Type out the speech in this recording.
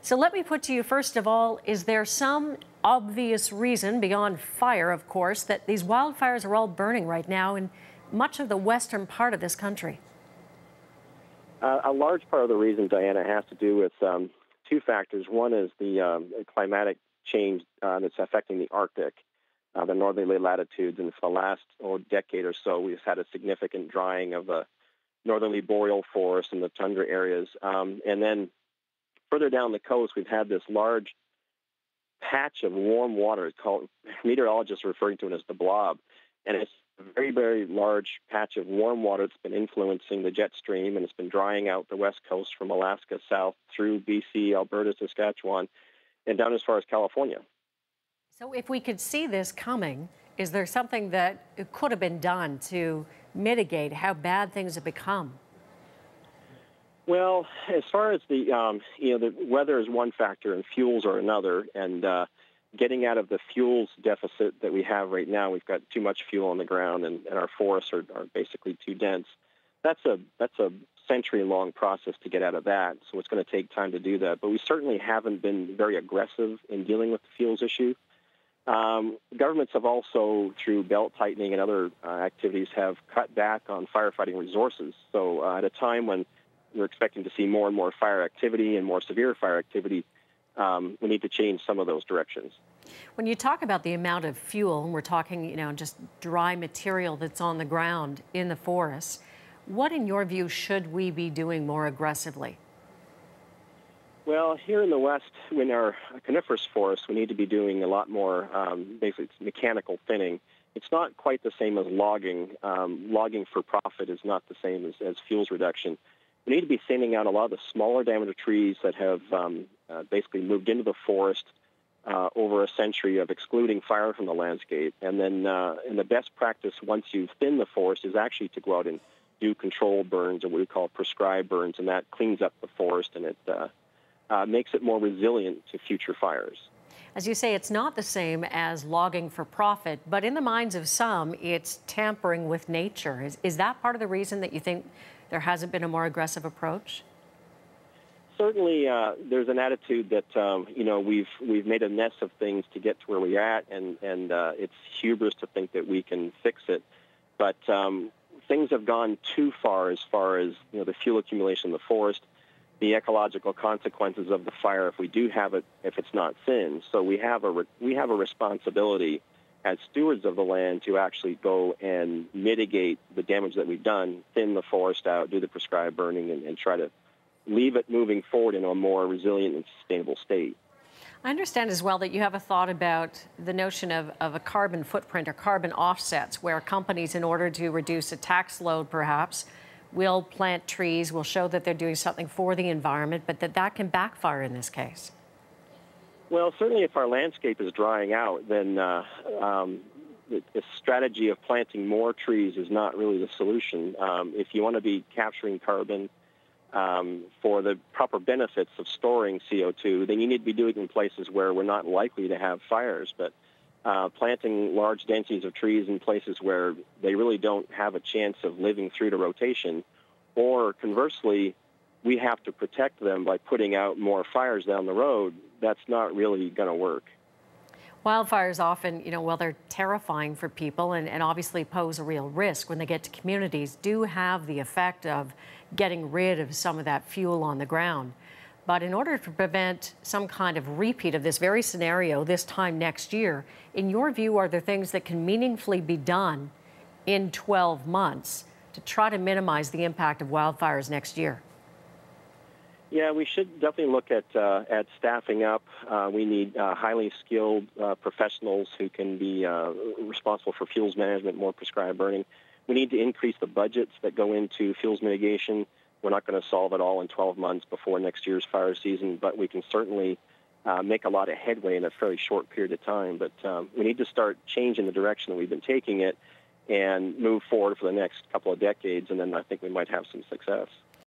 So let me put to you, first of all, is there some obvious reason, beyond fire, of course, that these wildfires are all burning right now in much of the western part of this country? A large part of the reason, Diana, has to do with two factors. One is the climatic change that's affecting the Arctic, the northerly latitudes, and for the last decade or so, we've had a significant drying of the northerly boreal forest and the tundra areas. And then further down the coast, we've had this large patch of warm water. It's called, meteorologists are referring to it as the blob, and it's a very, very large patch of warm water that's been influencing the jet stream, and it's been drying out the west coast from Alaska south through BC, Alberta, Saskatchewan, and down as far as California. So if we could see this coming, is there something that could have been done to mitigate how bad things have become? Well, as far as the weather is one factor and fuels are another, and getting out of the fuels deficit that we have right now, we've got too much fuel on the ground, and our forests are basically too dense. That's a century-long process to get out of that, so it's going to take time to do that. But we certainly haven't been very aggressive in dealing with the fuels issue. Governments have also, through belt tightening and other activities, have cut back on firefighting resources. So at a time when we're expecting to see more and more fire activity and more severe fire activity, we need to change some of those directions. When you talk about the amount of fuel, and we're talking, just dry material that's on the ground in the forest, what, in your view, should we be doing more aggressively? Well, here in the West, in our coniferous forests, we need to be doing a lot more, basically it's mechanical thinning. It's not quite the same as logging. Logging for profit is not the same as fuels reduction. We need to be thinning out a lot of the smaller diameter trees that have basically moved into the forest over a century of excluding fire from the landscape. And then in the best practice, once you've thinned the forest, is actually to go out and do controlled burns, or what we call prescribed burns, and that cleans up the forest, and it makes it more resilient to future fires. As you say, it's not the same as logging for profit, but in the minds of some, it's tampering with nature. Is that part of the reason that you think there hasn't been a more aggressive approach? Certainly, there's an attitude that we've made a mess of things to get to where we're at, and it's hubris to think that we can fix it. But things have gone too far as the fuel accumulation in the forest, the ecological consequences of the fire if we do have it, if it's not thinned. So we have a responsibility as stewards of the land to actually go and mitigate the damage that we've done, thin the forest out, do the prescribed burning, and try to leave it moving forward in a more resilient and sustainable state. I understand as well that you have a thought about the notion of a carbon footprint or carbon offsets, where companies, in order to reduce a tax load perhaps, will plant trees, will show that they're doing something for the environment, but that can backfire in this case. Well, certainly if our landscape is drying out, then the strategy of planting more trees is not really the solution. If you want to be capturing carbon for the proper benefits of storing CO2, then you need to be doing it in places where we're not likely to have fires. But planting large densities of trees in places where they really don't have a chance of living through the rotation, or conversely, we have to protect them by putting out more fires down the road, that's not really going to work. Wildfires often, while they're terrifying for people and obviously pose a real risk when they get to communities, do have the effect of getting rid of some of that fuel on the ground. But in order to prevent some kind of repeat of this very scenario this time next year, in your view, are there things that can meaningfully be done in 12 months to try to minimize the impact of wildfires next year? Yeah, we should definitely look at staffing up. We need highly skilled professionals who can be responsible for fuels management, more prescribed burning. We need to increase the budgets that go into fuels mitigation. We're not going to solve it all in 12 months before next year's fire season, but we can certainly make a lot of headway in a fairly short period of time. But we need to start changing the direction that we've been taking it and move forward for the next couple of decades, and then I think we might have some success.